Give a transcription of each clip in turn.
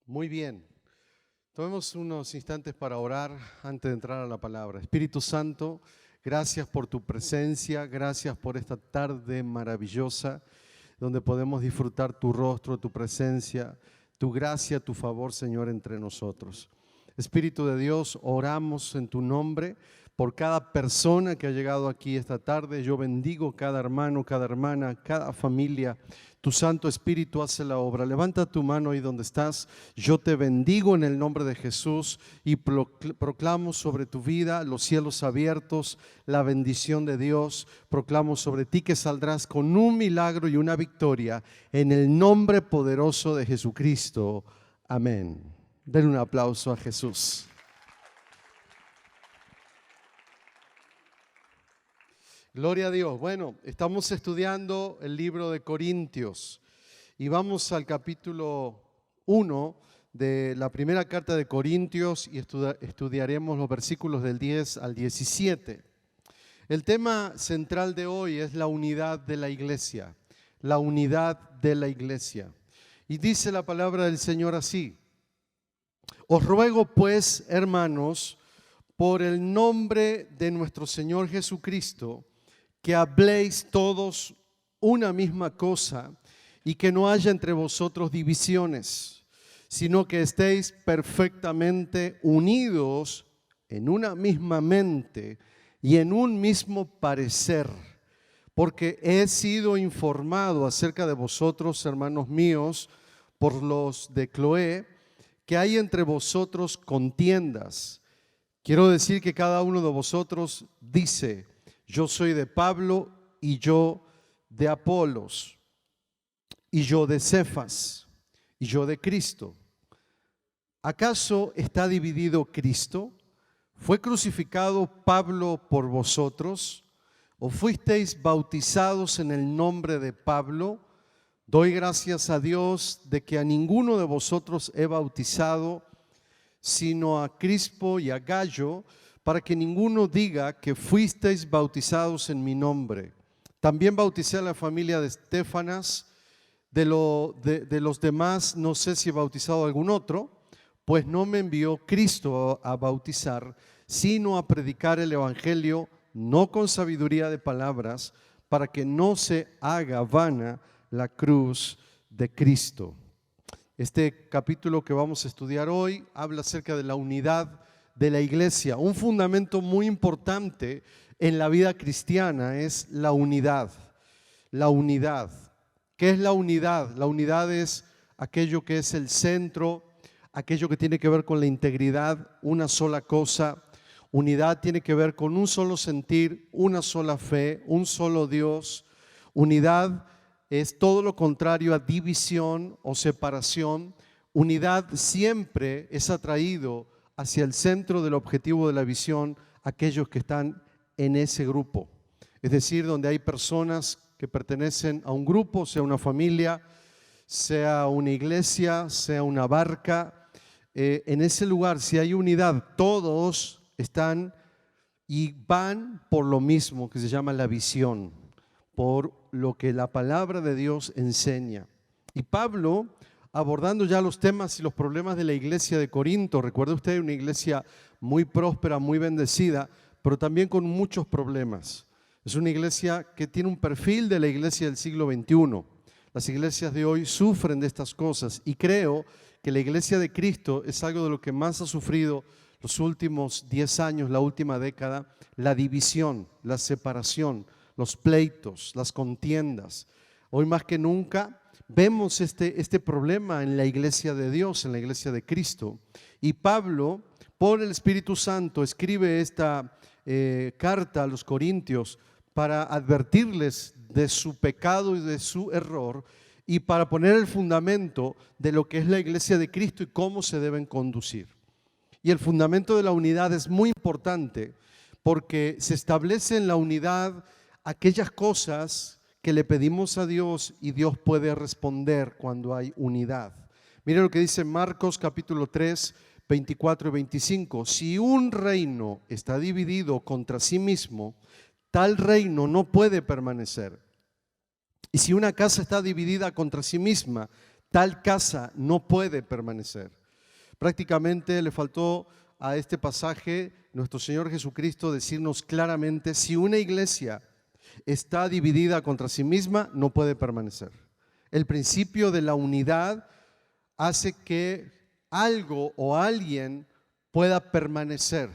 Muy bien. Tomemos unos instantes para orar antes de entrar a la palabra. Espíritu Santo, gracias por tu presencia, gracias por esta tarde maravillosa donde podemos disfrutar tu rostro, tu presencia, tu gracia, tu favor, Señor, entre nosotros. Espíritu de Dios, oramos en tu nombre por cada persona que ha llegado aquí esta tarde. Yo bendigo cada hermano, cada hermana, cada familia. Tu Santo Espíritu hace la obra. Levanta tu mano ahí donde estás. Yo te bendigo en el nombre de Jesús y proclamo sobre tu vida los cielos abiertos, la bendición de Dios. Proclamo sobre ti que saldrás con un milagro y una victoria en el nombre poderoso de Jesucristo. Amén. Denle un aplauso a Jesús. Gloria a Dios. Bueno, estamos estudiando el libro de Corintios y vamos al capítulo 1 de la primera carta de Corintios y estudiaremos los versículos del 10 al 17. El tema central de hoy es la unidad de la iglesia, la unidad de la iglesia. Y dice la palabra del Señor así: os ruego pues, hermanos, por el nombre de nuestro Señor Jesucristo, que habléis todos una misma cosa y que no haya entre vosotros divisiones, sino que estéis perfectamente unidos en una misma mente y en un mismo parecer. Porque he sido informado acerca de vosotros, hermanos míos, por los de Cloé, que hay entre vosotros contiendas. Quiero decir que cada uno de vosotros dice: yo soy de Pablo, y yo de Apolos, y yo de Cefas, y yo de Cristo. ¿Acaso está dividido Cristo? ¿Fue crucificado Pablo por vosotros? ¿O fuisteis bautizados en el nombre de Pablo? Doy gracias a Dios de que a ninguno de vosotros he bautizado, sino a Crispo y a Gallo, para que ninguno diga que fuisteis bautizados en mi nombre. También bauticé a la familia de Estéfanas. De los demás no sé si he bautizado a algún otro, pues no me envió Cristo a bautizar, sino a predicar el evangelio, no con sabiduría de palabras, para que no se haga vana la cruz de Cristo. Este capítulo que vamos a estudiar hoy habla acerca de la unidad de la iglesia. Un fundamento muy importante en la vida cristiana es la unidad. La unidad. ¿Qué es la unidad? La unidad es aquello que es el centro, aquello que tiene que ver con la integridad, una sola cosa. Unidad tiene que ver con un solo sentir, una sola fe, un solo Dios. Unidad es todo lo contrario a división o separación. Unidad siempre es atraído hacia el centro del objetivo de la visión, aquellos que están en ese grupo. Es decir, donde hay personas que pertenecen a un grupo, sea una familia, sea una iglesia, sea una barca. En ese lugar, si hay unidad, todos están y van por lo mismo que se llama la visión, por lo que la palabra de Dios enseña. Y Pablo, abordando ya los temas y los problemas de la iglesia de Corinto, recuerde usted, una iglesia muy próspera, muy bendecida, pero también con muchos problemas. Es una iglesia que tiene un perfil de la iglesia del siglo XXI. Las iglesias de hoy sufren de estas cosas y creo que la iglesia de Cristo es algo de lo que más ha sufrido los últimos 10 años, la última década: la división, la separación, los pleitos, las contiendas. Hoy más que nunca vemos este problema en la iglesia de Dios, en la iglesia de Cristo. Y Pablo, por el Espíritu Santo, escribe esta carta a los Corintios para advertirles de su pecado y de su error y para poner el fundamento de lo que es la iglesia de Cristo y cómo se deben conducir. Y el fundamento de la unidad es muy importante porque se establece en la unidad aquellas cosas que le pedimos a Dios y Dios puede responder cuando hay unidad. Mire lo que dice Marcos capítulo 3, 24 y 25. Si un reino está dividido contra sí mismo, tal reino no puede permanecer. Y si una casa está dividida contra sí misma, tal casa no puede permanecer. Prácticamente le faltó a este pasaje nuestro Señor Jesucristo decirnos claramente: si una iglesia está dividida contra sí misma, no puede permanecer. El principio de la unidad hace que algo o alguien pueda permanecer.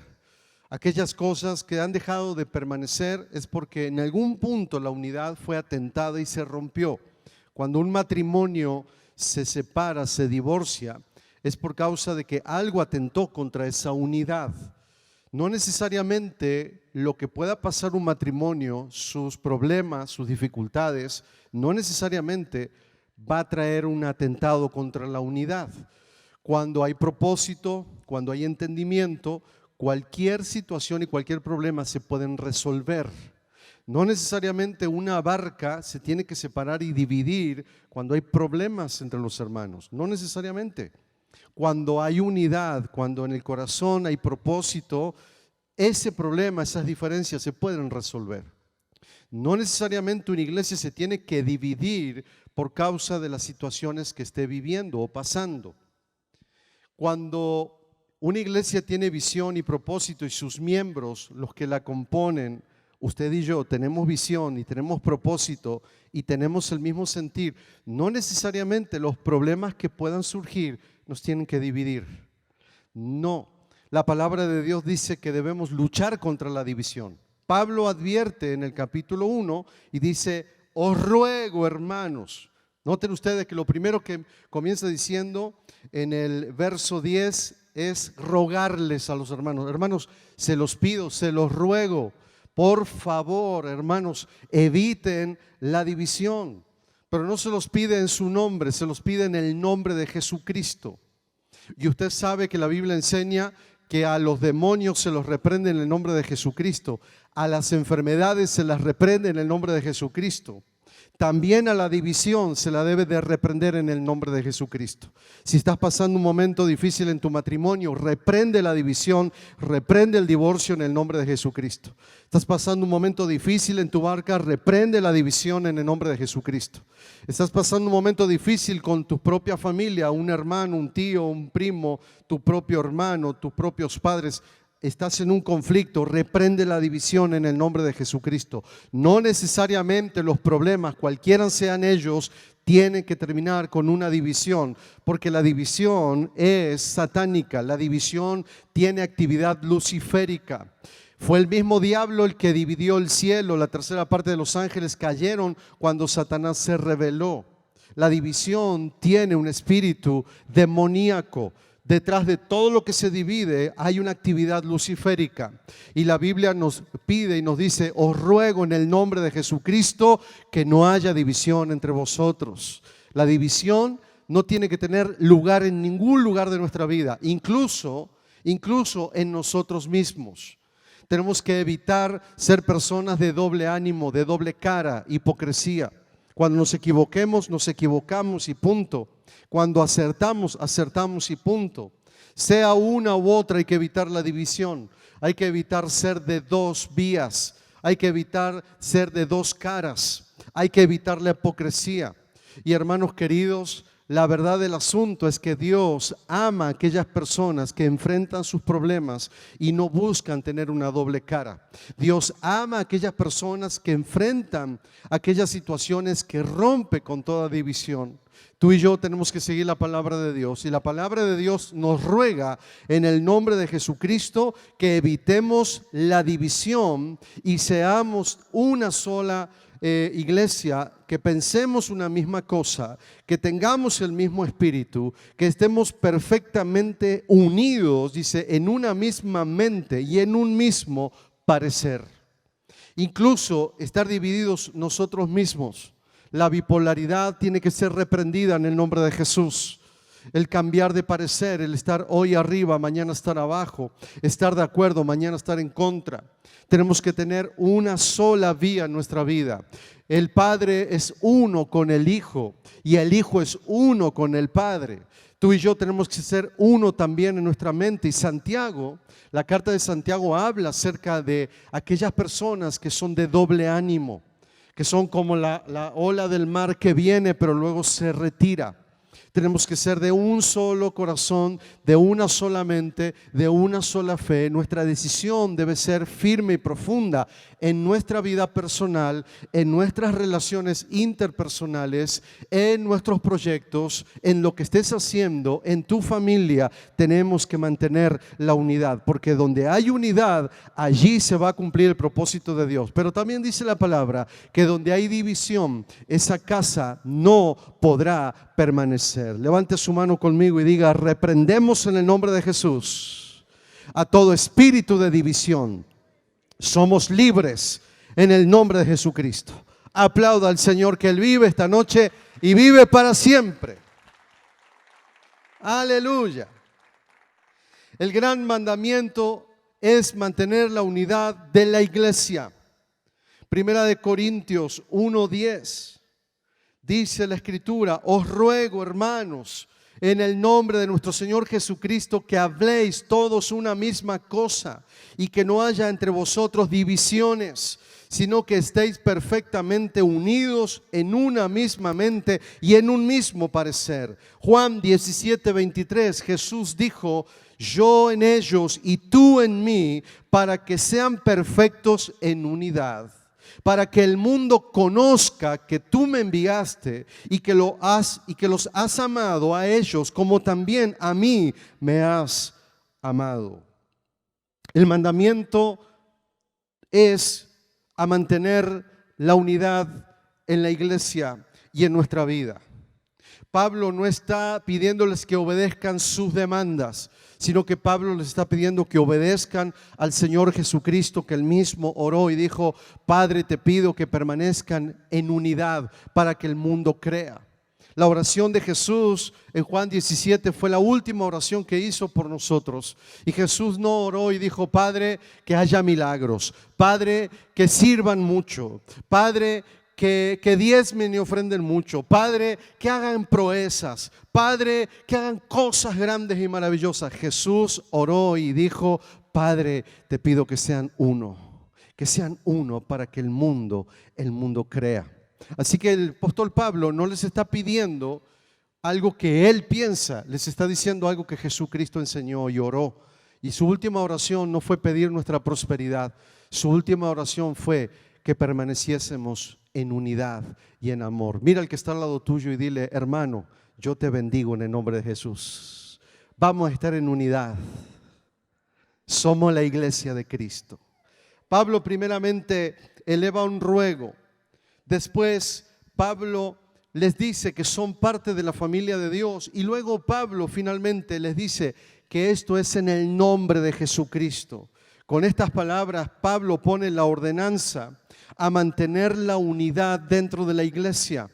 Aquellas cosas que han dejado de permanecer es porque en algún punto la unidad fue atentada y se rompió. Cuando un matrimonio se separa, se divorcia, es por causa de que algo atentó contra esa unidad. No necesariamente lo que pueda pasar un matrimonio, sus problemas, sus dificultades, no necesariamente va a traer un atentado contra la unidad. Cuando hay propósito, cuando hay entendimiento, cualquier situación y cualquier problema se pueden resolver. No necesariamente una barca se tiene que separar y dividir cuando hay problemas entre los hermanos, no necesariamente. Cuando hay unidad, cuando en el corazón hay propósito, ese problema, esas diferencias se pueden resolver. No necesariamente una iglesia se tiene que dividir por causa de las situaciones que esté viviendo o pasando. Cuando una iglesia tiene visión y propósito y sus miembros, los que la componen, usted y yo tenemos visión y tenemos propósito y tenemos el mismo sentir, no necesariamente los problemas que puedan surgir nos tienen que dividir. No, la palabra de Dios dice que debemos luchar contra la división. Pablo advierte en el capítulo 1 y dice: os ruego, hermanos. Noten ustedes que lo primero que comienza diciendo en el verso 10 es rogarles a los hermanos. Hermanos, se los pido, se los ruego. Por favor, hermanos, eviten la división. Pero no se los pide en su nombre, se los pide en el nombre de Jesucristo. Y usted sabe que la Biblia enseña que a los demonios se los reprende en el nombre de Jesucristo. A las enfermedades se las reprende en el nombre de Jesucristo. También a la división se la debe de reprender en el nombre de Jesucristo. Si estás pasando un momento difícil en tu matrimonio, reprende la división, reprende el divorcio en el nombre de Jesucristo. Estás pasando un momento difícil en tu barca, reprende la división en el nombre de Jesucristo. Estás pasando un momento difícil con tu propia familia, un hermano, un tío, un primo, tu propio hermano, tus propios padres. Estás en un conflicto, reprende la división en el nombre de Jesucristo. No necesariamente los problemas, cualquiera sean ellos, tienen que terminar con una división, porque la división es satánica, la división tiene actividad luciférica. Fue el mismo diablo el que dividió el cielo, la tercera parte de los ángeles cayeron cuando Satanás se rebeló. La división tiene un espíritu demoníaco. Detrás de todo lo que se divide hay una actividad luciférica. Y la Biblia nos pide y nos dice: os ruego en el nombre de Jesucristo que no haya división entre vosotros. La división no tiene que tener lugar en ningún lugar de nuestra vida, incluso en nosotros mismos. Tenemos que evitar ser personas de doble ánimo, de doble cara, hipocresía. Cuando nos equivocamos y punto. Cuando acertamos, acertamos y punto. Sea una u otra, hay que evitar la división. Hay que evitar ser de dos vías. Hay que evitar ser de dos caras. Hay que evitar la hipocresía. Y hermanos queridos, la verdad del asunto es que Dios ama a aquellas personas que enfrentan sus problemas y no buscan tener una doble cara. Dios ama a aquellas personas que enfrentan aquellas situaciones que rompen con toda división. Tú y yo tenemos que seguir la palabra de Dios, y la palabra de Dios nos ruega en el nombre de Jesucristo que evitemos la división y seamos una sola iglesia, que pensemos una misma cosa, que tengamos el mismo espíritu, que estemos perfectamente unidos, dice, en una misma mente y en un mismo parecer. Incluso estar divididos nosotros mismos. La bipolaridad tiene que ser reprendida en el nombre de Jesús. El cambiar de parecer, el estar hoy arriba, mañana estar abajo, estar de acuerdo, mañana estar en contra. Tenemos que tener una sola vía en nuestra vida. El Padre es uno con el Hijo y el Hijo es uno con el Padre. Tú y yo tenemos que ser uno también en nuestra mente. Y Santiago, la carta de Santiago habla acerca de aquellas personas que son de doble ánimo, que son como la ola del mar que viene pero luego se retira. Tenemos que ser de un solo corazón, de una sola mente, de una sola fe. Nuestra decisión debe ser firme y profunda en nuestra vida personal, en nuestras relaciones interpersonales, en nuestros proyectos, en lo que estés haciendo, en tu familia. Tenemos que mantener la unidad, porque donde hay unidad, allí se va a cumplir el propósito de Dios. Pero también dice la palabra que donde hay división, esa casa no podrá permanecer. Levante su mano conmigo y diga: reprendemos en el nombre de Jesús a todo espíritu de división. Somos libres en el nombre de Jesucristo. Aplauda al Señor, que Él vive esta noche y vive para siempre. Aleluya. El gran mandamiento es mantener la unidad de la iglesia. Primera de Corintios 1:10. Dice la Escritura: os ruego, hermanos, en el nombre de nuestro Señor Jesucristo, que habléis todos una misma cosa y que no haya entre vosotros divisiones, sino que estéis perfectamente unidos en una misma mente y en un mismo parecer. Juan 17:23, Jesús dijo: yo en ellos y tú en mí, para que sean perfectos en unidad. Para que el mundo conozca que tú me enviaste y que los has amado a ellos como también a mí me has amado. El mandamiento es a mantener la unidad en la iglesia y en nuestra vida. Pablo no está pidiéndoles que obedezcan sus demandas, sino que Pablo les está pidiendo que obedezcan al Señor Jesucristo, que Él mismo oró y dijo: Padre, te pido que permanezcan en unidad para que el mundo crea. La oración de Jesús en Juan 17 fue la última oración que hizo por nosotros. Y Jesús no oró y dijo: Padre, que haya milagros. Padre, que sirvan mucho. Padre, que diezmen y ofrenden mucho. Padre, que hagan proezas. Padre, que hagan cosas grandes y maravillosas. Jesús oró y dijo: Padre, te pido que sean uno. Que sean uno para que el mundo crea. Así que el apóstol Pablo no les está pidiendo algo que él piensa, les está diciendo algo que Jesucristo enseñó y oró. Y su última oración no fue pedir nuestra prosperidad. Su última oración fue que permaneciésemos en unidad y en amor. Mira al que está al lado tuyo y dile: hermano, yo te bendigo en el nombre de Jesús. Vamos a estar en unidad. Somos la iglesia de Cristo. Pablo primeramente eleva un ruego. Después Pablo les dice que son parte de la familia de Dios. Y luego Pablo finalmente les dice que esto es en el nombre de Jesucristo. Con estas palabras Pablo pone la ordenanza a mantener la unidad dentro de la iglesia.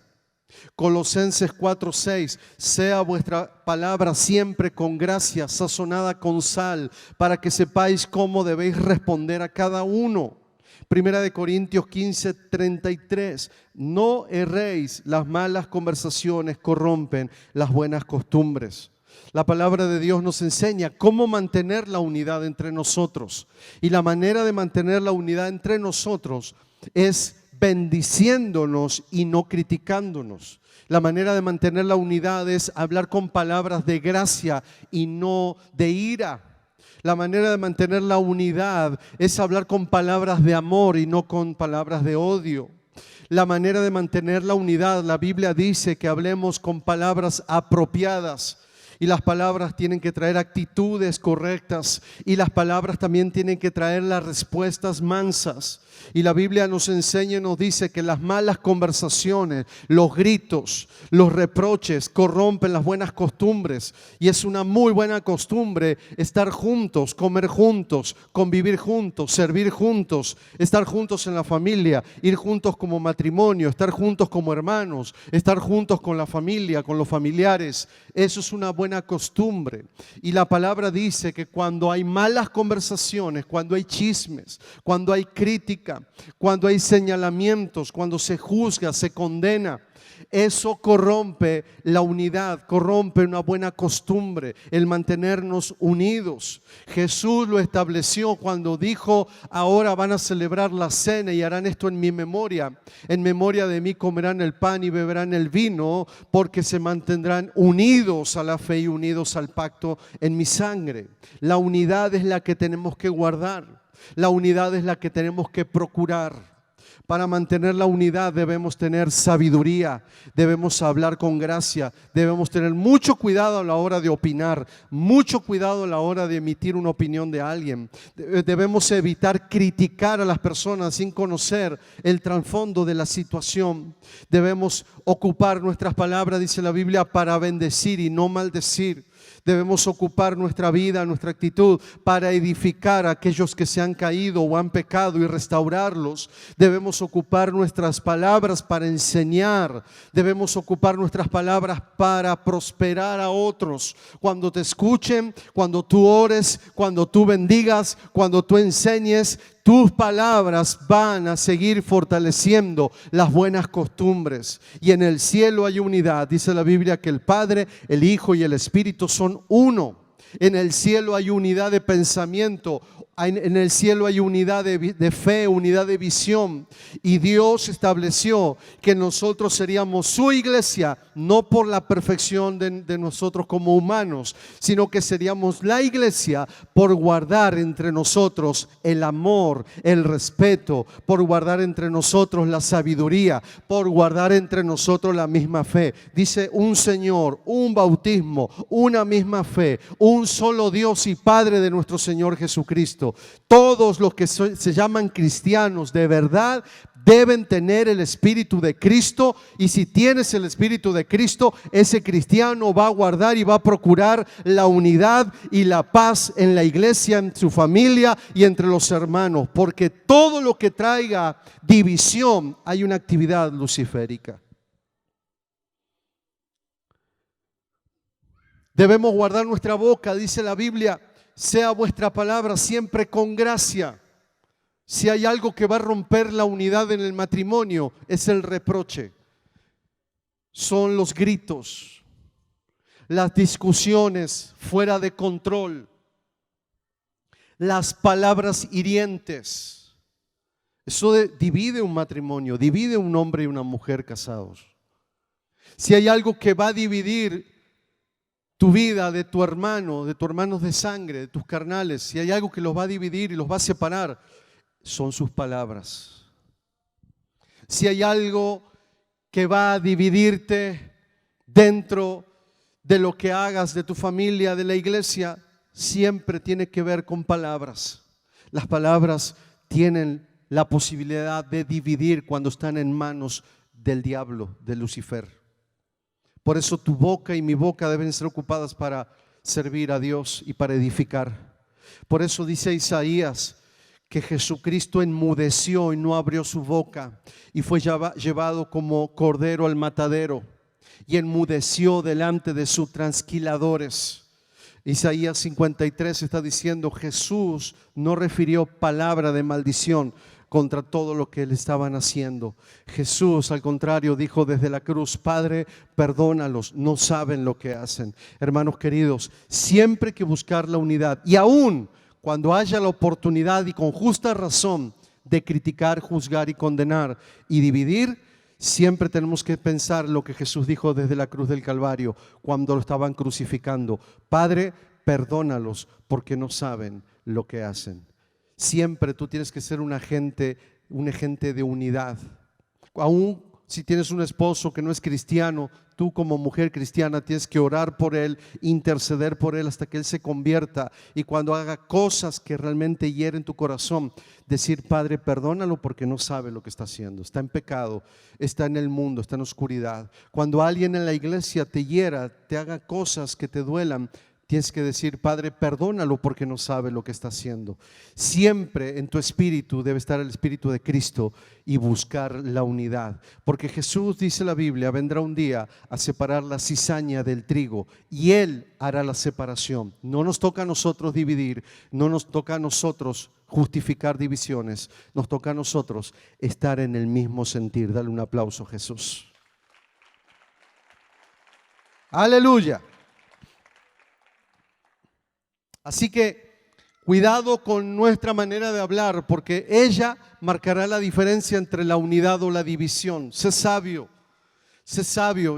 Colosenses 4:6, sea vuestra palabra siempre con gracia, sazonada con sal, para que sepáis cómo debéis responder a cada uno. Primera de Corintios 15:33, no erréis, las malas conversaciones corrompen las buenas costumbres. La palabra de Dios nos enseña cómo mantener la unidad entre nosotros. Y la manera de mantener la unidad entre nosotros es bendiciéndonos y no criticándonos. La manera de mantener la unidad es hablar con palabras de gracia y no de ira. La manera de mantener la unidad es hablar con palabras de amor y no con palabras de odio. La manera de mantener la unidad, la Biblia dice que hablemos con palabras apropiadas. Y las palabras tienen que traer actitudes correctas. Y las palabras también tienen que traer las respuestas mansas. Y la Biblia nos enseña y nos dice que las malas conversaciones, los gritos, los reproches corrompen las buenas costumbres. Y es una muy buena costumbre estar juntos, comer juntos, convivir juntos, servir juntos, estar juntos en la familia, ir juntos como matrimonio, estar juntos como hermanos, estar juntos con la familia, con los familiares. Eso es una buena costumbre. Y la palabra dice que cuando hay malas conversaciones, cuando hay chismes, cuando hay crítica, cuando hay señalamientos, cuando se juzga, se condena, Eso corrompe la unidad, corrompe una buena costumbre, el mantenernos unidos. Jesús lo estableció cuando dijo: ahora van a celebrar la cena y harán esto en mi memoria. En memoria de mí comerán el pan y beberán el vino, porque se mantendrán unidos a la fe y unidos al pacto en mi sangre. La unidad es la que tenemos que guardar. La unidad es la que tenemos que procurar. Para mantener la unidad debemos tener sabiduría, debemos hablar con gracia, debemos tener mucho cuidado a la hora de opinar, mucho cuidado a la hora de emitir una opinión de alguien. Debemos evitar criticar a las personas sin conocer el trasfondo de la situación. Debemos ocupar nuestras palabras, dice la Biblia, para bendecir y no maldecir. Debemos ocupar nuestra vida, nuestra actitud para edificar a aquellos que se han caído o han pecado y restaurarlos. Debemos ocupar nuestras palabras para enseñar. Debemos ocupar nuestras palabras para prosperar a otros. Cuando te escuchen, cuando tú ores, cuando tú bendigas, cuando tú enseñes, tus palabras van a seguir fortaleciendo las buenas costumbres. Y en el cielo hay unidad. Dice la Biblia que el Padre, el Hijo y el Espíritu son uno. En el cielo hay unidad de pensamiento. En el cielo hay unidad de fe, unidad de visión. Y Dios estableció que nosotros seríamos su iglesia, no por la perfección de nosotros como humanos, sino que seríamos la iglesia por guardar entre nosotros el amor, el respeto, por guardar entre nosotros la sabiduría, por guardar entre nosotros la misma fe. Dice: un Señor, un bautismo, una misma fe, un solo Dios y Padre de nuestro Señor Jesucristo. Todos los que se llaman cristianos de verdad deben tener el Espíritu de Cristo, y si tienes el Espíritu de Cristo, ese cristiano va a guardar y va a procurar la unidad y la paz en la iglesia, en su familia y entre los hermanos, porque todo lo que traiga división, hay una actividad luciférica. Debemos guardar nuestra boca, dice la Biblia: sea vuestra palabra siempre con gracia. Si hay algo que va a romper la unidad en el matrimonio, es el reproche. Son los gritos, las discusiones fuera de control, las palabras hirientes. Eso divide un matrimonio, divide un hombre y una mujer casados. Si hay algo que va a dividir tu vida de tu hermano, de tus hermanos de sangre, de tus carnales, si hay algo que los va a dividir y los va a separar, son sus palabras. Si hay algo que va a dividirte dentro de lo que hagas, de tu familia, de la iglesia, siempre tiene que ver con palabras. Las palabras tienen la posibilidad de dividir cuando están en manos del diablo, de Lucifer. Por eso tu boca y mi boca deben ser ocupadas para servir a Dios y para edificar. Por eso dice Isaías que Jesucristo enmudeció y no abrió su boca, y fue llevado como cordero al matadero, y enmudeció delante de sus trasquiladores. Isaías 53 está diciendo: Jesús no refirió palabra de maldición contra todo lo que le estaban haciendo. Jesús, al contrario, dijo desde la cruz: Padre, perdónalos, no saben lo que hacen. Hermanos queridos, siempre hay que buscar la unidad, y aún cuando haya la oportunidad y con justa razón de criticar, juzgar y condenar y dividir, siempre tenemos que pensar lo que Jesús dijo desde la cruz del Calvario cuando lo estaban crucificando: Padre, perdónalos porque no saben lo que hacen. Siempre tú tienes que ser un agente de unidad. Aún si tienes un esposo que no es cristiano, tú como mujer cristiana tienes que orar por él, interceder por él hasta que él se convierta, y cuando haga cosas que realmente hieren tu corazón, decir: Padre, perdónalo porque no sabe lo que está haciendo, está en pecado, está en el mundo, está en oscuridad. Cuando alguien en la iglesia te hiera, te haga cosas que te duelan, tienes que decir: Padre, perdónalo porque no sabe lo que está haciendo. Siempre en tu espíritu debe estar el Espíritu de Cristo y buscar la unidad. Porque Jesús, dice la Biblia, vendrá un día a separar la cizaña del trigo, y Él hará la separación. No nos toca a nosotros dividir, no nos toca a nosotros justificar divisiones, nos toca a nosotros estar en el mismo sentir. Dale un aplauso a Jesús. Aleluya. Así que cuidado con nuestra manera de hablar, porque ella marcará la diferencia entre la unidad o la división. Sé sabio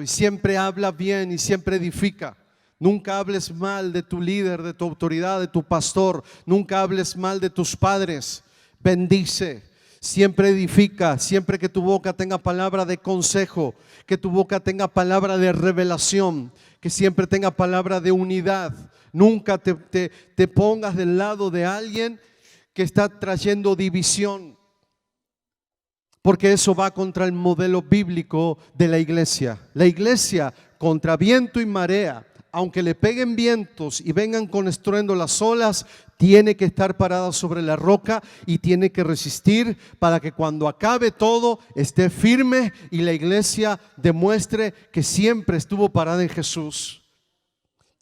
y siempre habla bien y siempre edifica. Nunca hables mal de tu líder, de tu autoridad, de tu pastor. Nunca hables mal de tus padres. Bendice, siempre edifica, siempre que tu boca tenga palabra de consejo, que tu boca tenga palabra de revelación, que siempre tenga palabra de unidad. Nunca te pongas del lado de alguien que está trayendo división, porque eso va contra el modelo bíblico de la iglesia. La iglesia, contra viento y marea, aunque le peguen vientos y vengan con estruendo las olas, tiene que estar parada sobre la roca y tiene que resistir para que cuando acabe todo esté firme y la iglesia demuestre que siempre estuvo parada en Jesús.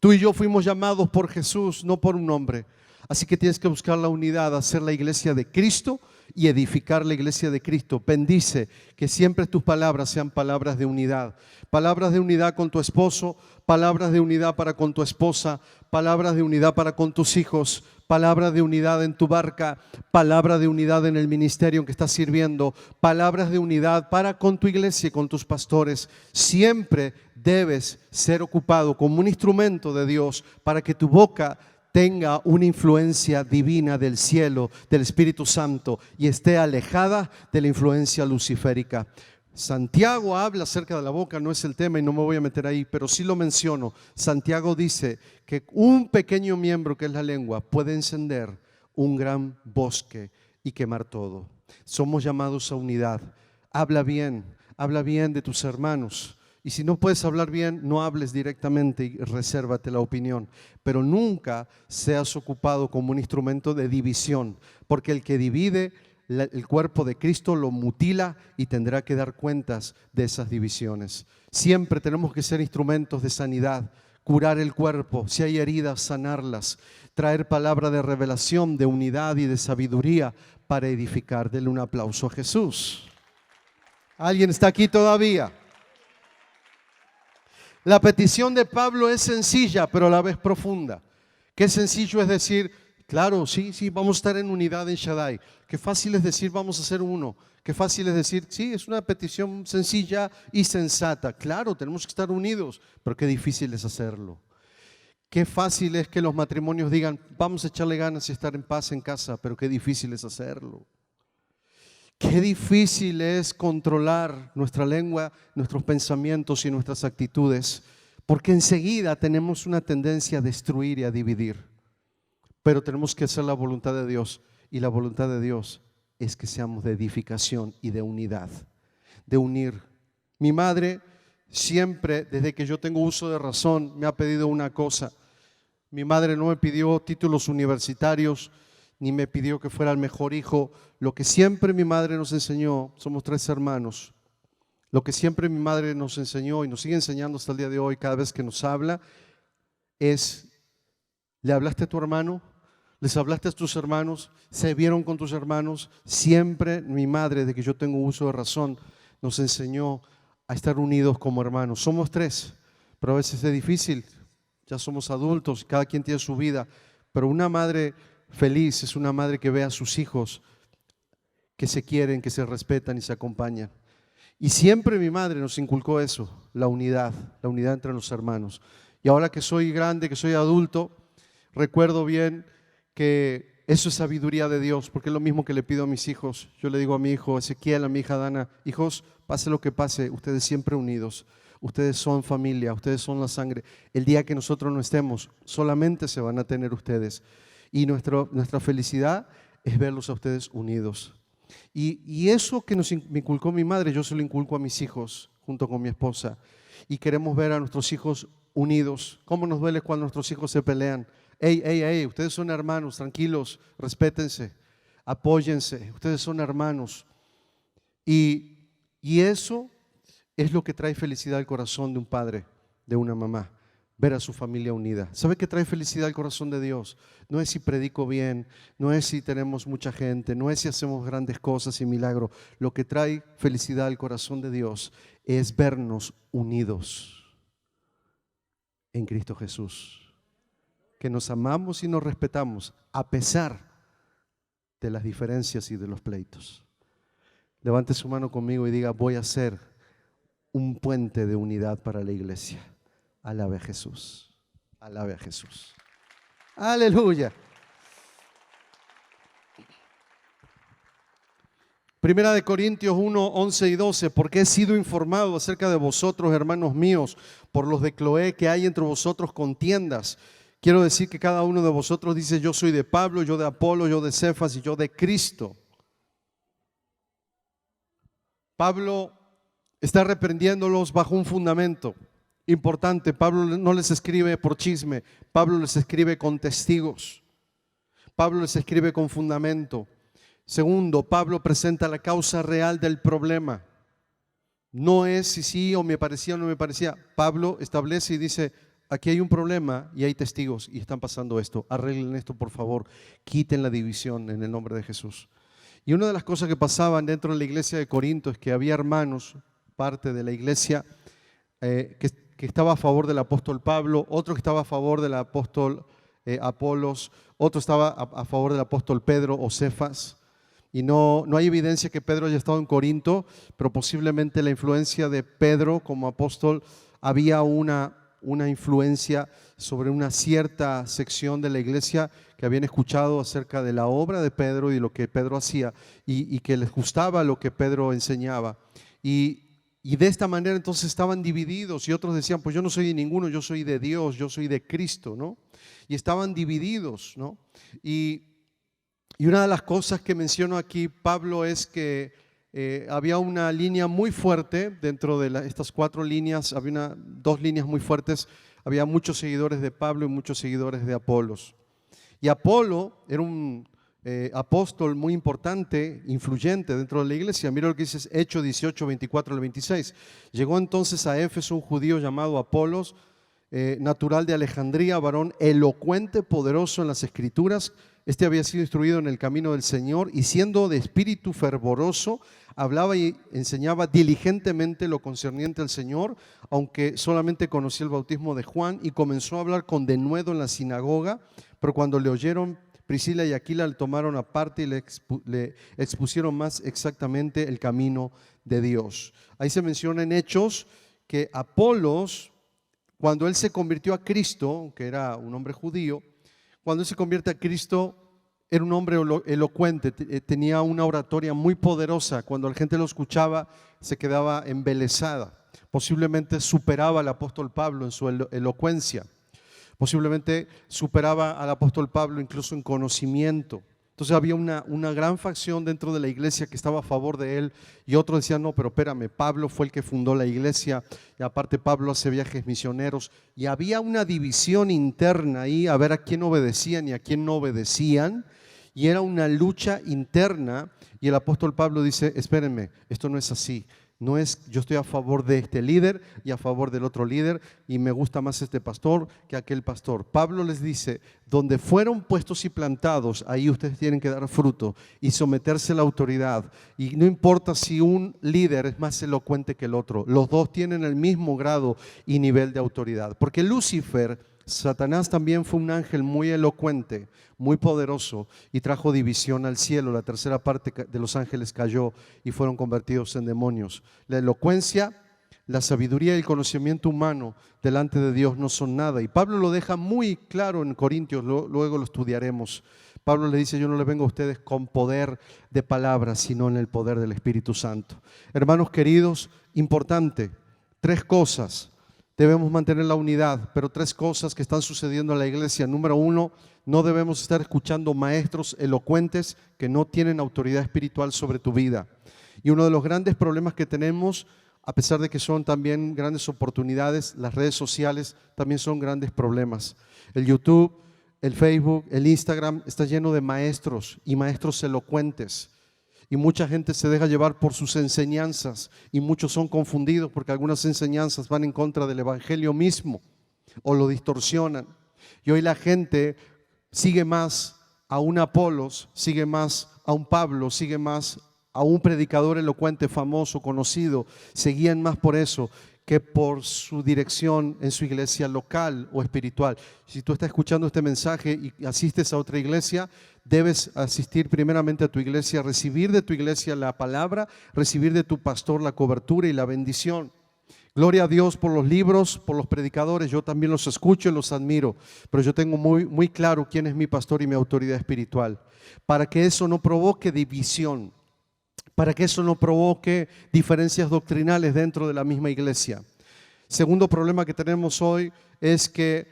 Tú y yo fuimos llamados por Jesús, no por un hombre. Así que tienes que buscar la unidad, hacer la iglesia de Cristo y edificar la iglesia de Cristo. Bendice que siempre tus palabras sean palabras de unidad. Palabras de unidad con tu esposo, palabras de unidad para con tu esposa, palabras de unidad para con tus hijos, palabras de unidad en tu barca, palabras de unidad en el ministerio en que estás sirviendo, palabras de unidad para con tu iglesia y con tus pastores. Siempre debes ser ocupado como un instrumento de Dios para que tu boca tenga una influencia divina del cielo, del Espíritu Santo, y esté alejada de la influencia luciférica. Santiago habla acerca de la boca, no es el tema y no me voy a meter ahí, pero sí lo menciono. Santiago dice que un pequeño miembro, que es la lengua, puede encender un gran bosque y quemar todo. Somos llamados a unidad. Habla bien de tus hermanos. Y si no puedes hablar bien, no hables directamente y resérvate la opinión. Pero nunca seas ocupado como un instrumento de división, porque el que divide el cuerpo de Cristo lo mutila y tendrá que dar cuentas de esas divisiones. Siempre tenemos que ser instrumentos de sanidad, curar el cuerpo, si hay heridas, sanarlas, traer palabra de revelación, de unidad y de sabiduría para edificar. Denle un aplauso a Jesús. ¿Alguien está aquí todavía? La petición de Pablo es sencilla, pero a la vez profunda. Qué sencillo es decir, claro, sí, vamos a estar en unidad en Shaddai. Qué fácil es decir, vamos a ser uno. Qué fácil es decir, sí, es una petición sencilla y sensata. Claro, tenemos que estar unidos, pero qué difícil es hacerlo. Qué fácil es que los matrimonios digan, vamos a echarle ganas y estar en paz en casa, pero qué difícil es hacerlo. Qué difícil es controlar nuestra lengua, nuestros pensamientos y nuestras actitudes, porque enseguida tenemos una tendencia a destruir y a dividir. Pero tenemos que hacer la voluntad de Dios, y la voluntad de Dios es que seamos de edificación y de unidad, de unir. Mi madre siempre, desde que yo tengo uso de razón, me ha pedido una cosa. Mi madre no me pidió títulos universitarios, ni me pidió que fuera el mejor hijo. Lo que siempre mi madre nos enseñó, somos 3 hermanos, lo que siempre mi madre nos enseñó y nos sigue enseñando hasta el día de hoy, cada vez que nos habla, es: ¿le hablaste a tu hermano? ¿Les hablaste a tus hermanos? ¿Se vieron con tus hermanos? Siempre mi madre, de que yo tengo uso de razón, nos enseñó a estar unidos como hermanos. Somos 3, pero a veces es difícil. Ya somos adultos, cada quien tiene su vida, pero una madre feliz es una madre que ve a sus hijos que se quieren, que se respetan y se acompañan. Y siempre mi madre nos inculcó eso, la unidad entre los hermanos. Y ahora que soy grande, que soy adulto, recuerdo bien que eso es sabiduría de Dios, porque es lo mismo que le pido a mis hijos. Yo le digo a mi hijo Ezequiel, a mi hija Dana: hijos, pase lo que pase, ustedes siempre unidos. Ustedes son familia, ustedes son la sangre. El día que nosotros no estemos, solamente se van a tener ustedes. Y nuestra felicidad es verlos a ustedes unidos. Y eso que me inculcó mi madre, yo se lo inculco a mis hijos junto con mi esposa. Y queremos ver a nuestros hijos unidos. ¿Cómo nos duele cuando nuestros hijos se pelean? Ey, ustedes son hermanos, tranquilos, respétense, apóyense, ustedes son hermanos. Y eso es lo que trae felicidad al corazón de un padre, de una mamá, ver a su familia unida. ¿Sabe qué trae felicidad al corazón de Dios? No es si predico bien, no es si tenemos mucha gente, no es si hacemos grandes cosas y milagros. Lo que trae felicidad al corazón de Dios es vernos unidos. en Cristo Jesús. Que nos amamos y nos respetamos a pesar de las diferencias y de los pleitos. Levante su mano conmigo y diga: voy a ser un puente de unidad para la iglesia. Alabe a Jesús. Alabe a Jesús. Aleluya. Primera de Corintios 1, 11 y 12, porque he sido informado acerca de vosotros, hermanos míos, por los de Cloé, que hay entre vosotros contiendas. Quiero decir que cada uno de vosotros dice: yo soy de Pablo, yo de Apolo, yo de Cefas y yo de Cristo. Pablo está reprendiéndolos bajo un fundamento importante. Pablo no les escribe por chisme, Pablo les escribe con testigos. Pablo les escribe con fundamento. Segundo, Pablo presenta la causa real del problema. No es si sí o me parecía o no me parecía. Pablo establece y dice: aquí hay un problema y hay testigos y están pasando esto. Arreglen esto, por favor. Quiten la división en el nombre de Jesús. Y una de las cosas que pasaban dentro de la iglesia de Corinto es que había hermanos, parte de la iglesia, que estaba a favor del apóstol Pablo, otro que estaba a favor del apóstol Apolos, otro estaba a favor del apóstol Pedro o Cefas. Y no hay evidencia que Pedro haya estado en Corinto, pero posiblemente la influencia de Pedro como apóstol, había una influencia sobre una cierta sección de la iglesia que habían escuchado acerca de la obra de Pedro y lo que Pedro hacía y que les gustaba lo que Pedro enseñaba. Y de esta manera entonces estaban divididos y otros decían: pues yo no soy de ninguno, yo soy de Dios, yo soy de Cristo, ¿no? Y estaban divididos, ¿no? Y una de las cosas que menciono aquí Pablo es que había una línea muy fuerte dentro de estas cuatro líneas, había dos líneas muy fuertes. Había muchos seguidores de Pablo y muchos seguidores de Apolos. Y Apolo era un apóstol muy importante, influyente dentro de la iglesia. Mira lo que dice Hechos 18, 24 al 26. Llegó entonces a Éfeso un judío llamado Apolos, natural de Alejandría, varón elocuente, poderoso en las escrituras. Este había sido instruido en el camino del Señor y siendo de espíritu fervoroso, hablaba y enseñaba diligentemente lo concerniente al Señor, aunque solamente conocía el bautismo de Juan, y comenzó a hablar con denuedo en la sinagoga. Pero cuando le oyeron, Priscila y Aquila le tomaron aparte y le expusieron más exactamente el camino de Dios. Ahí se menciona en Hechos que Apolos, cuando él se convirtió a Cristo, que era un hombre judío, cuando él se convierte a Cristo, era un hombre elocuente, tenía una oratoria muy poderosa. Cuando la gente lo escuchaba, se quedaba embelesada. Posiblemente superaba al apóstol Pablo en su elocuencia. Posiblemente superaba al apóstol Pablo incluso en conocimiento. Entonces había una gran facción dentro de la iglesia que estaba a favor de él, y otros decían: no, pero espérame, Pablo fue el que fundó la iglesia y aparte Pablo hace viajes misioneros. Y había una división interna ahí, a ver a quién obedecían y a quién no obedecían, y era una lucha interna. Y el apóstol Pablo dice: espérenme, esto no es así. No es yo estoy a favor de este líder y a favor del otro líder y me gusta más este pastor que aquel pastor. Pablo les dice: donde fueron puestos y plantados, ahí ustedes tienen que dar fruto y someterse a la autoridad. Y no importa si un líder es más elocuente que el otro, los dos tienen el mismo grado y nivel de autoridad. Porque Lucifer, Satanás, también fue un ángel muy elocuente, muy poderoso, y trajo división al cielo. La tercera parte de los ángeles cayó y fueron convertidos en demonios. La elocuencia, la sabiduría y el conocimiento humano delante de Dios no son nada. Y Pablo lo deja muy claro en Corintios, luego lo estudiaremos. Pablo le dice: yo no le vengo a ustedes con poder de palabras, sino en el poder del Espíritu Santo. Hermanos queridos, importante, tres cosas. Debemos mantener la unidad, pero tres cosas que están sucediendo en la iglesia. Número uno, no debemos estar escuchando maestros elocuentes que no tienen autoridad espiritual sobre tu vida. Y uno de los grandes problemas que tenemos, a pesar de que son también grandes oportunidades, las redes sociales también son grandes problemas. El YouTube, el Facebook, el Instagram está lleno de maestros y maestros elocuentes. Y mucha gente se deja llevar por sus enseñanzas y muchos son confundidos porque algunas enseñanzas van en contra del evangelio mismo o lo distorsionan. Y hoy la gente sigue más a un Apolos, sigue más a un Pablo, sigue más a un predicador elocuente, famoso, conocido, se guían más por eso que por su dirección en su iglesia local o espiritual. Si tú estás escuchando este mensaje y asistes a otra iglesia, debes asistir primeramente a tu iglesia, recibir de tu iglesia la palabra, recibir de tu pastor la cobertura y la bendición. Gloria a Dios por los libros, por los predicadores. Yo también los escucho y los admiro, pero yo tengo muy claro quién es mi pastor y mi autoridad espiritual, para que eso no provoque división, para que eso no provoque diferencias doctrinales dentro de la misma iglesia. Segundo problema que tenemos hoy es que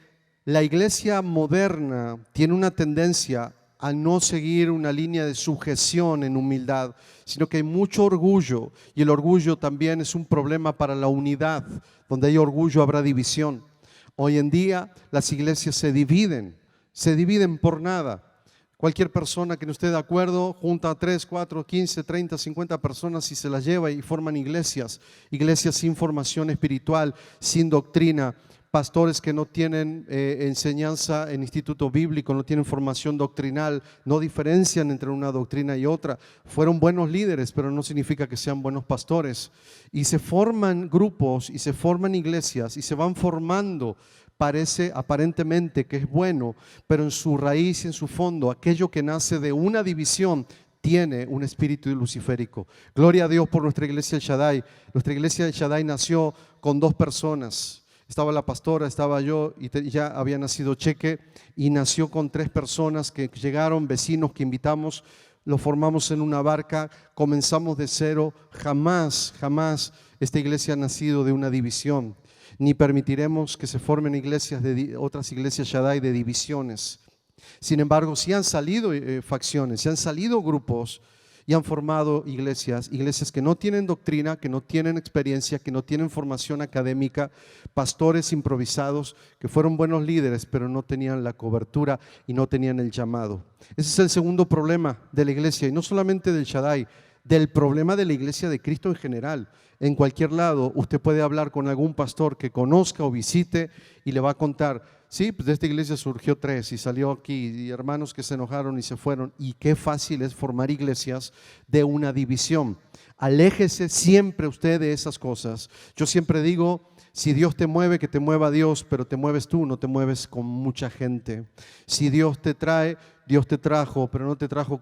la iglesia moderna tiene una tendencia a no seguir una línea de sujeción en humildad, sino que hay mucho orgullo, y el orgullo también es un problema para la unidad. Donde hay orgullo habrá división. Hoy en día las iglesias se dividen por nada. Cualquier persona que no esté de acuerdo junta 3, 4, 15, 30, 50 personas y se las lleva y forman iglesias sin formación espiritual, sin doctrina. Pastores que no tienen enseñanza en instituto bíblico, no tienen formación doctrinal, no diferencian entre una doctrina y otra. Fueron buenos líderes, pero no significa que sean buenos pastores. Y se forman grupos y se forman iglesias y se van formando. Parece aparentemente que es bueno, pero en su raíz y en su fondo, aquello que nace de una división tiene un espíritu luciférico. Gloria a Dios por nuestra iglesia El Shaddai. Nuestra iglesia El Shaddai nació con 2 personas. Estaba la pastora, estaba yo y ya había nacido Cheque, y nació con 3 personas que llegaron, vecinos que invitamos, lo formamos en una barca, comenzamos de cero. Jamás esta iglesia ha nacido de una división, ni permitiremos que se formen iglesias otras iglesias Shaddai de divisiones. Sin embargo, sí han salido facciones, sí han salido grupos y han formado iglesias que no tienen doctrina, que no tienen experiencia, que no tienen formación académica, pastores improvisados que fueron buenos líderes, pero no tenían la cobertura y no tenían el llamado. Ese es el segundo problema de la iglesia, y no solamente del Shaddai, del problema de la iglesia de Cristo en general. En cualquier lado usted puede hablar con algún pastor que conozca o visite y le va a contar: sí, pues de esta iglesia surgió 3 y salió aquí, y hermanos que se enojaron y se fueron. Y qué fácil es formar iglesias de una división. Aléjese siempre usted de esas cosas. Yo siempre digo, si Dios te mueve, que te mueva Dios, pero te mueves tú, no te mueves con mucha gente. Si Dios te trae, Dios te trajo, pero no te trajo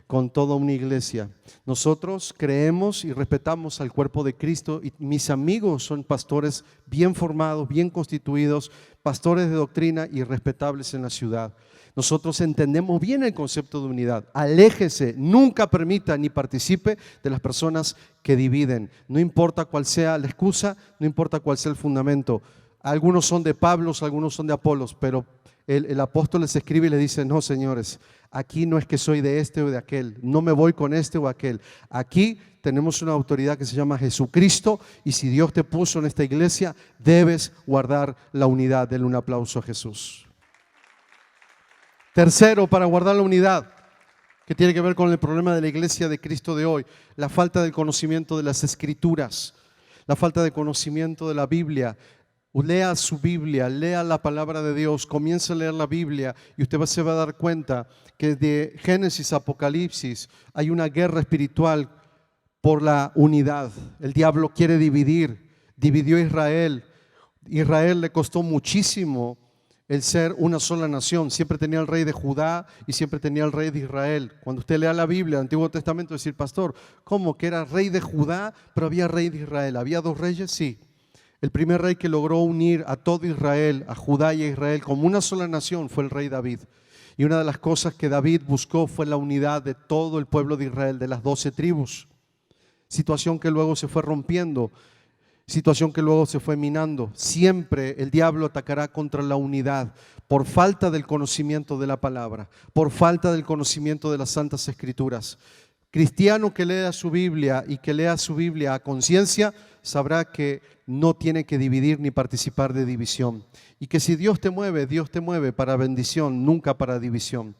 con toda una iglesia. Nosotros creemos y respetamos al cuerpo de Cristo, y mis amigos son pastores bien formados, bien constituidos, pastores de doctrina y respetables en la ciudad. Nosotros entendemos bien el concepto de unidad. Aléjese, nunca permita ni participe de las personas que dividen. No importa cuál sea la excusa, no importa cuál sea el fundamento. Algunos son de Pablo, algunos son de Apolos, pero el apóstol les escribe y les dice: no, señores, aquí no es que soy de este o de aquel, no me voy con este o aquel. Aquí tenemos una autoridad que se llama Jesucristo, y si Dios te puso en esta iglesia, debes guardar la unidad. Denle un aplauso a Jesús. Tercero, para guardar la unidad, que tiene que ver con el problema de la iglesia de Cristo de hoy: la falta del conocimiento de las Escrituras, la falta de conocimiento de la Biblia. Lea su Biblia, lea la palabra de Dios, comience a leer la Biblia y usted se va a dar cuenta que de Génesis a Apocalipsis hay una guerra espiritual por la unidad. El diablo quiere dividió a Israel. Israel le costó muchísimo el ser una sola nación. Siempre tenía el rey de Judá y siempre tenía el rey de Israel. Cuando usted lea la Biblia, el Antiguo Testamento, decir: pastor, ¿cómo que era rey de Judá pero había rey de Israel? ¿Había 2 reyes? Sí. El primer rey que logró unir a todo Israel, a Judá y a Israel como una sola nación, fue el rey David. Y una de las cosas que David buscó fue la unidad de todo el pueblo de Israel, de las 12 tribus. Situación que luego se fue rompiendo, situación que luego se fue minando. Siempre el diablo atacará contra la unidad por falta del conocimiento de la palabra, por falta del conocimiento de las Santas Escrituras. Cristiano que lea su Biblia y que lea su Biblia a conciencia, sabrá que no tiene que dividir ni participar de división. Y que si Dios te mueve para bendición, nunca para división.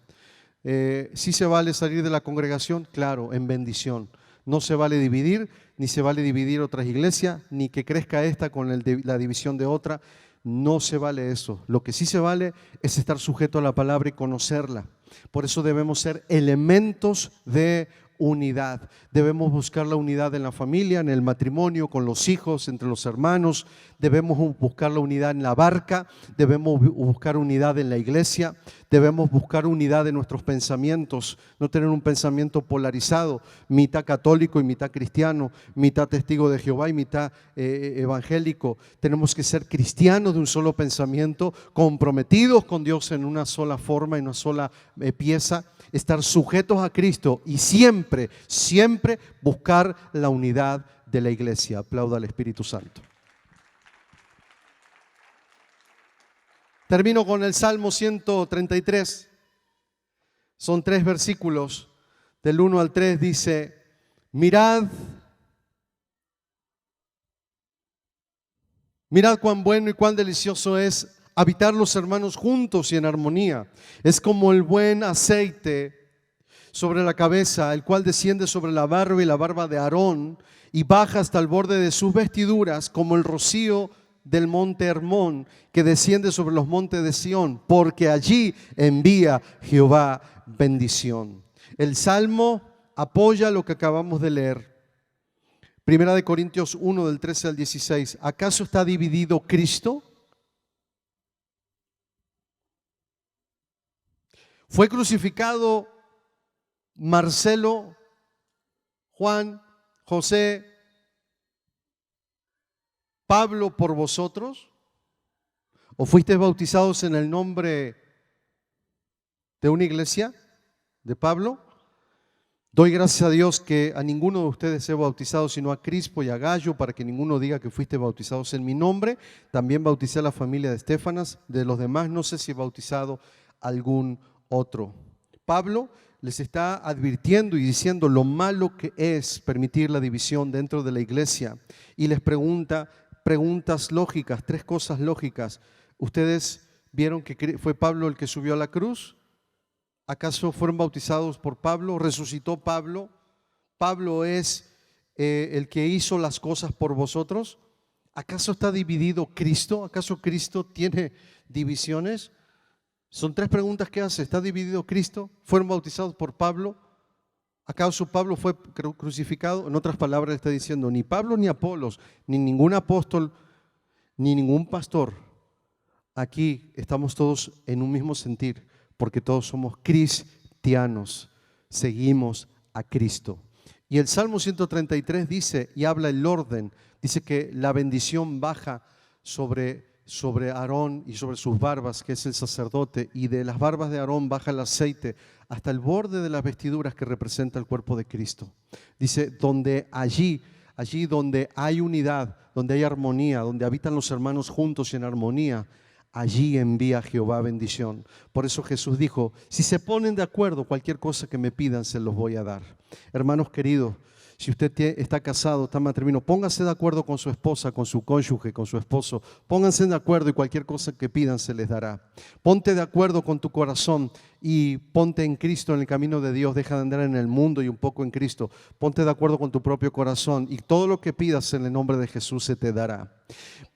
¿Sí se vale salir de la congregación? Claro, en bendición. No se vale dividir, ni se vale dividir otras iglesias, ni que crezca esta con la división de otra. No se vale eso. Lo que sí se vale es estar sujeto a la palabra y conocerla. Por eso debemos ser elementos de unidad. Debemos buscar la unidad en la familia, en el matrimonio, con los hijos, entre los hermanos. Debemos buscar la unidad en la barca. Debemos buscar unidad en la iglesia. Debemos buscar unidad en nuestros pensamientos. No tener un pensamiento polarizado, mitad católico y mitad cristiano, mitad testigo de Jehová y mitad evangélico. Tenemos que ser cristianos de un solo pensamiento, comprometidos con Dios en una sola forma, en una sola pieza, estar sujetos a Cristo y siempre, siempre buscar la unidad de la iglesia. Aplauda al Espíritu Santo. Termino con el Salmo 133. Son 3 versículos. Del 1 al 3 dice: mirad cuán bueno y cuán delicioso es habitar los hermanos juntos y en armonía. Es como el buen aceite sobre la cabeza, el cual desciende sobre la barba y la barba de Aarón y baja hasta el borde de sus vestiduras, como el rocío del monte Hermón que desciende sobre los montes de Sión, porque allí envía Jehová bendición. El Salmo apoya lo que acabamos de leer. Primera de Corintios 1, del 13 al 16. ¿Acaso está dividido Cristo? ¿Fue crucificado Marcelo, Juan, José, Pablo por vosotros? ¿O fuisteis bautizados en el nombre de una iglesia de Pablo? Doy gracias a Dios que a ninguno de ustedes he bautizado, sino a Crispo y a Gallo, para que ninguno diga que fuiste bautizados en mi nombre. También bauticé a la familia de Estéfanas. De los demás no sé si he bautizado algún otro. Pablo les está advirtiendo y diciendo lo malo que es permitir la división dentro de la iglesia, y les pregunta preguntas lógicas, 3 cosas lógicas. ¿Ustedes vieron que fue Pablo el que subió a la cruz? ¿Acaso fueron bautizados por Pablo? ¿Resucitó Pablo? ¿Pablo es el que hizo las cosas por vosotros? ¿Acaso está dividido Cristo? ¿Acaso Cristo tiene divisiones? Son 3 preguntas que hace. ¿Está dividido Cristo? ¿Fueron bautizados por Pablo? ¿Acaso Pablo fue crucificado? En otras palabras, le está diciendo, ni Pablo ni Apolos, ni ningún apóstol, ni ningún pastor. Aquí estamos todos en un mismo sentir, porque todos somos cristianos, seguimos a Cristo. Y el Salmo 133 dice, y habla el orden, dice que la bendición baja sobre Aarón y sobre sus barbas, que es el sacerdote, y de las barbas de Aarón baja el aceite hasta el borde de las vestiduras que representa el cuerpo de Cristo. Dice, allí donde hay unidad, donde hay armonía, donde habitan los hermanos juntos y en armonía, allí envía Jehová bendición. Por eso Jesús dijo, si se ponen de acuerdo, cualquier cosa que me pidan se los voy a dar. Hermanos queridos, si usted está casado, está en matrimonio, póngase de acuerdo con su esposa, con su cónyuge, con su esposo. Pónganse de acuerdo y cualquier cosa que pidan se les dará. Ponte de acuerdo con tu corazón y ponte en Cristo, en el camino de Dios. Deja de andar en el mundo y un poco en Cristo. Ponte de acuerdo con tu propio corazón y todo lo que pidas en el nombre de Jesús se te dará.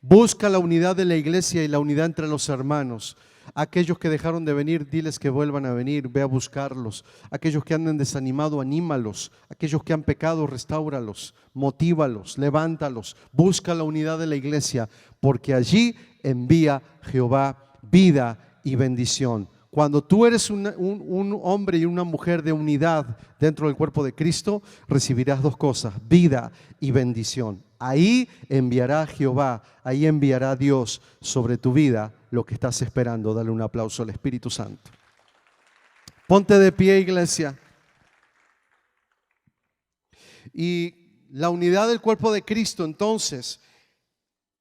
Busca la unidad de la iglesia y la unidad entre los hermanos. Aquellos que dejaron de venir, diles que vuelvan a venir, ve a buscarlos. Aquellos que anden desanimados, anímalos. Aquellos que han pecado, restáuralos, motívalos, levántalos. Busca la unidad de la iglesia, porque allí envía Jehová vida y bendición. Cuando tú eres un hombre y una mujer de unidad dentro del cuerpo de Cristo, recibirás 2 cosas, vida y bendición. Ahí enviará Jehová, ahí enviará Dios sobre tu vida lo que estás esperando. Dale un aplauso al Espíritu Santo. Ponte de pie, iglesia. Y la unidad del cuerpo de Cristo, entonces,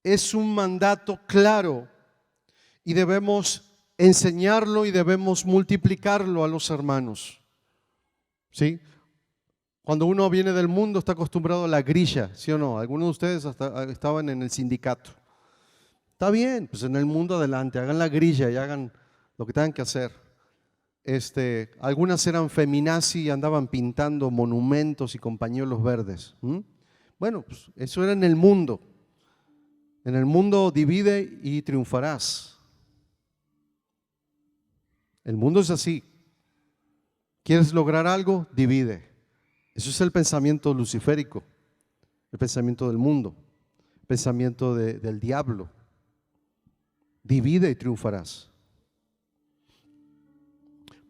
es un mandato claro y debemos enseñarlo y debemos multiplicarlo a los hermanos. ¿Sí? Cuando uno viene del mundo está acostumbrado a la grilla, ¿sí o no? Algunos de ustedes hasta estaban en el sindicato. Está bien, pues en el mundo adelante, hagan la grilla y hagan lo que tengan que hacer. Algunas eran feminazi y andaban pintando monumentos y con pañuelos verdes. Bueno, pues eso era en el mundo. En el mundo divide y triunfarás. El mundo es así. ¿Quieres lograr algo? Divide. Eso es el pensamiento luciférico, el pensamiento del mundo, el pensamiento del diablo. Divide y triunfarás.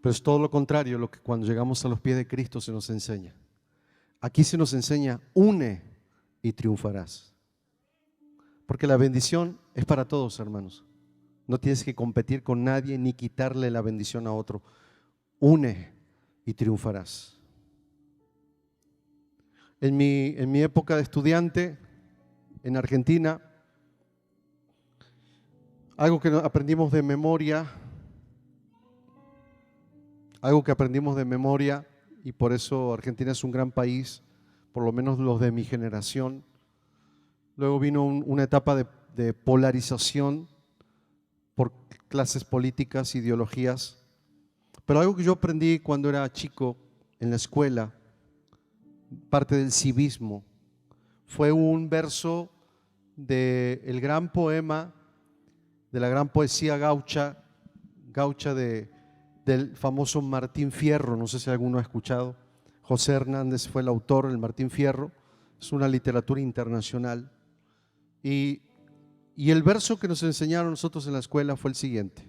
Pero es todo lo contrario lo que cuando llegamos a los pies de Cristo se nos enseña. Aquí se nos enseña, une y triunfarás. Porque la bendición es para todos, hermanos. No tienes que competir con nadie ni quitarle la bendición a otro. Une y triunfarás. En mi época de estudiante en Argentina, algo que aprendimos de memoria, y por eso Argentina es un gran país, por lo menos los de mi generación. Luego vino una etapa de polarización por clases políticas, ideologías. Pero algo que yo aprendí cuando era chico en la escuela, parte del civismo, fue un verso del gran poema, de la gran poesía gaucha del famoso Martín Fierro. No sé si alguno ha escuchado. José Hernández fue el autor, el Martín Fierro. Es una literatura internacional. Y el verso que nos enseñaron nosotros en la escuela fue el siguiente.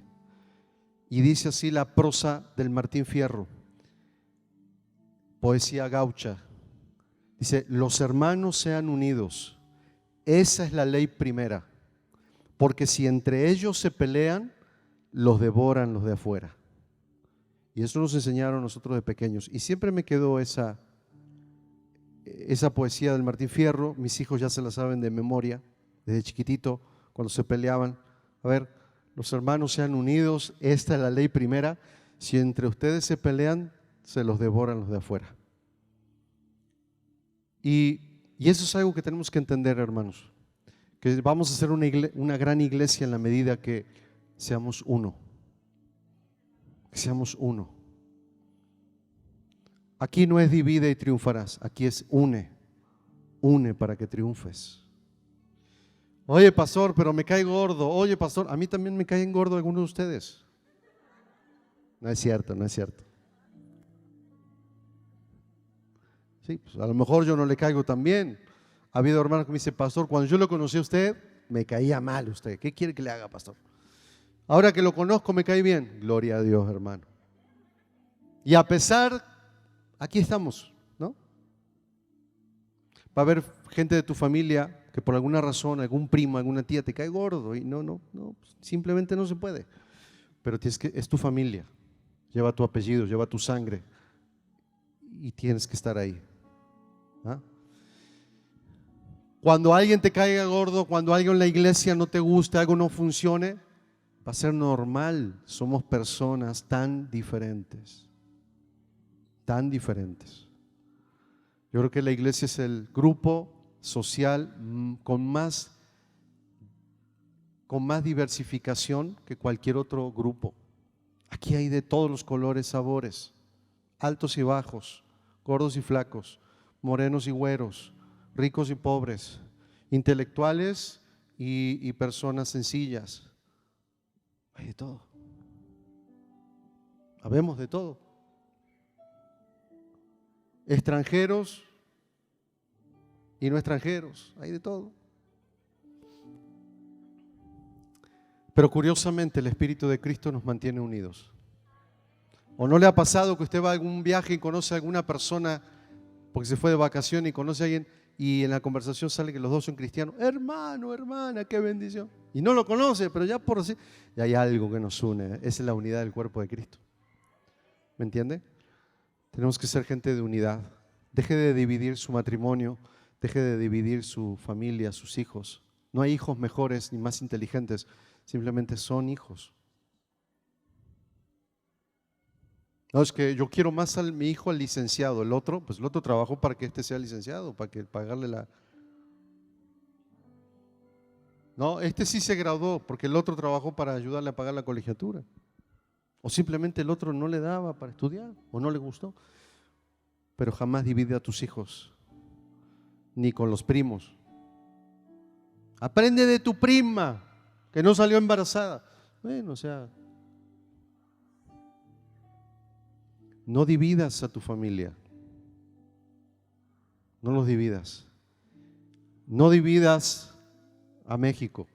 Y dice así la prosa del Martín Fierro, poesía gaucha. Dice, los hermanos sean unidos. Esa es la ley primera. Porque si entre ellos se pelean, los devoran los de afuera. Y eso nos enseñaron nosotros de pequeños. Y siempre me quedó esa poesía del Martín Fierro. Mis hijos ya se la saben de memoria, desde chiquitito, cuando se peleaban. A ver, los hermanos sean unidos, esta es la ley primera. Si entre ustedes se pelean, se los devoran los de afuera. Y eso es algo que tenemos que entender, hermanos. Que vamos a ser una gran iglesia en la medida que seamos uno. Que seamos uno. Aquí no es divide y triunfarás, aquí es une. Une para que triunfes. Oye, pastor, pero me cae gordo. Oye, pastor, a mí también me caen gordo algunos de ustedes. No es cierto, no es cierto. Sí, pues a lo mejor yo no le caigo tan bien. Ha habido hermanos que me dicen, pastor, cuando yo lo conocí a usted, me caía mal usted. ¿Qué quiere que le haga, pastor? Ahora que lo conozco, me cae bien. Gloria a Dios, hermano. Y a pesar, aquí estamos, ¿no? Va a haber gente de tu familia que por alguna razón, algún primo, alguna tía te cae gordo y no, simplemente no se puede. Pero es tu familia, lleva tu apellido, lleva tu sangre y tienes que estar ahí. ¿Ah? Cuando alguien te caiga gordo, cuando alguien en la iglesia no te guste, algo no funcione, va a ser normal. Somos personas tan diferentes. Tan diferentes. Yo creo que la iglesia es el grupo social con más diversificación que cualquier otro grupo. Aquí hay de todos los colores, sabores, altos y bajos, gordos y flacos, morenos y güeros, ricos y pobres, intelectuales y personas sencillas. Hay de todo. Habemos de todo. Extranjeros y no extranjeros, hay de todo. Pero curiosamente el Espíritu de Cristo nos mantiene unidos. ¿O no le ha pasado que usted va a algún viaje y conoce a alguna persona porque se fue de vacaciones y conoce a alguien y en la conversación sale que los dos son cristianos? Hermano, hermana, qué bendición. Y no lo conoce, pero ya por así, y hay algo que nos une. Esa es la unidad del cuerpo de Cristo. ¿Me entiende? Tenemos que ser gente de unidad. Deje de dividir su matrimonio, deje de dividir su familia, sus hijos. No hay hijos mejores ni más inteligentes, simplemente son hijos. No, es que yo quiero más a mi hijo al licenciado, el otro trabajó para que este sea licenciado, para que pagarle la... No, este sí se graduó porque el otro trabajó para ayudarle a pagar la colegiatura. O simplemente el otro no le daba para estudiar o no le gustó. Pero jamás divide a tus hijos, ni con los primos. Aprende de tu prima que no salió embarazada. Bueno, o sea, no dividas a tu familia. No los dividas. No dividas a México.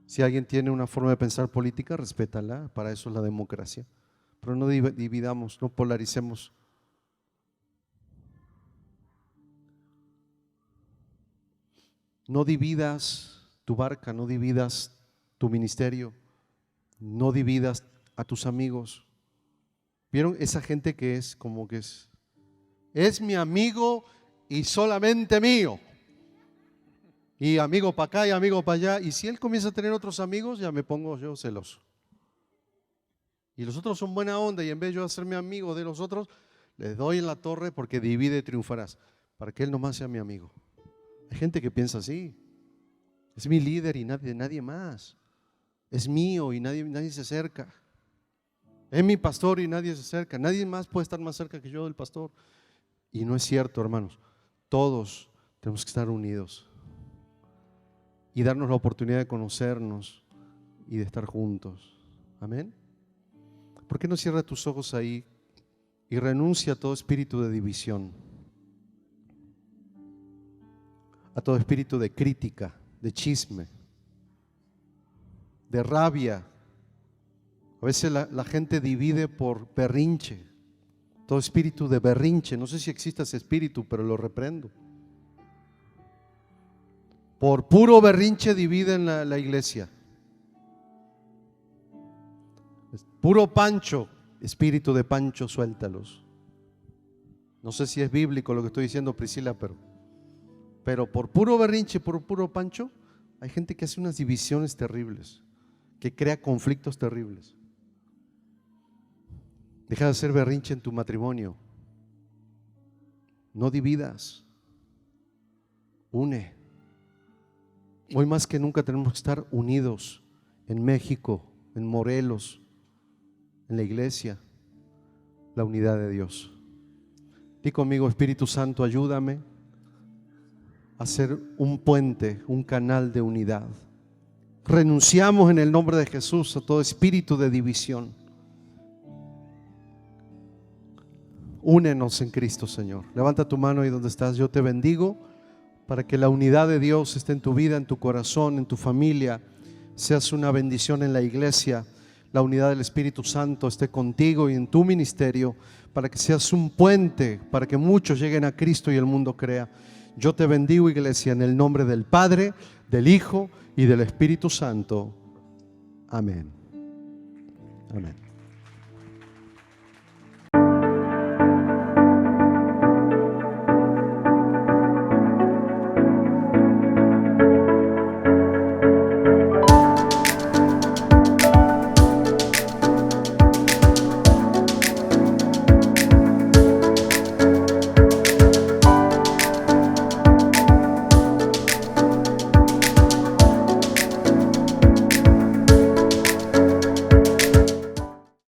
Si alguien tiene una forma de pensar política, respétala, para eso es la democracia. Pero no dividamos, no polaricemos. No dividas tu barca, no dividas tu ministerio, no dividas a tus amigos. ¿Vieron esa gente que es como que es mi amigo y solamente mío? Y amigo para acá y amigo para allá. Y si él comienza a tener otros amigos, ya me pongo yo celoso. Y los otros son buena onda y en vez de yo hacerme amigo de los otros, les doy en la torre porque divide y triunfarás. Para que él nomás sea mi amigo. Hay gente que piensa así. Es mi líder y nadie más. Es mío y nadie se acerca. Es mi pastor y nadie se acerca. Nadie más puede estar más cerca que yo del pastor. Y no es cierto, hermanos. Todos tenemos que estar unidos y darnos la oportunidad de conocernos y de estar juntos. Amén. ¿Por qué no cierras tus ojos ahí y renuncia a todo espíritu de división, a todo espíritu de crítica, de chisme, de rabia? A veces la gente divide por berrinche, todo espíritu de berrinche. No sé si existe ese espíritu, pero lo reprendo. Por puro berrinche dividen la iglesia. Puro pancho, espíritu de pancho, suéltalos. No sé si es bíblico lo que estoy diciendo, Priscila, pero por puro berrinche, por puro pancho, hay gente que hace unas divisiones terribles, que crea conflictos terribles. Deja de hacer berrinche en tu matrimonio. No dividas. Une. Hoy más que nunca tenemos que estar unidos en México, en Morelos, en la iglesia, la unidad de Dios. Di conmigo: Espíritu Santo, ayúdame a ser un puente, un canal de unidad. Renunciamos en el nombre de Jesús a todo espíritu de división. Únenos en Cristo, Señor. Levanta tu mano ahí donde estás. Yo te bendigo para que la unidad de Dios esté en tu vida, en tu corazón, en tu familia. Seas una bendición en la iglesia. La unidad del Espíritu Santo esté contigo y en tu ministerio, para que seas un puente, para que muchos lleguen a Cristo y el mundo crea. Yo te bendigo, iglesia, en el nombre del Padre, del Hijo y del Espíritu Santo. Amén. Amén.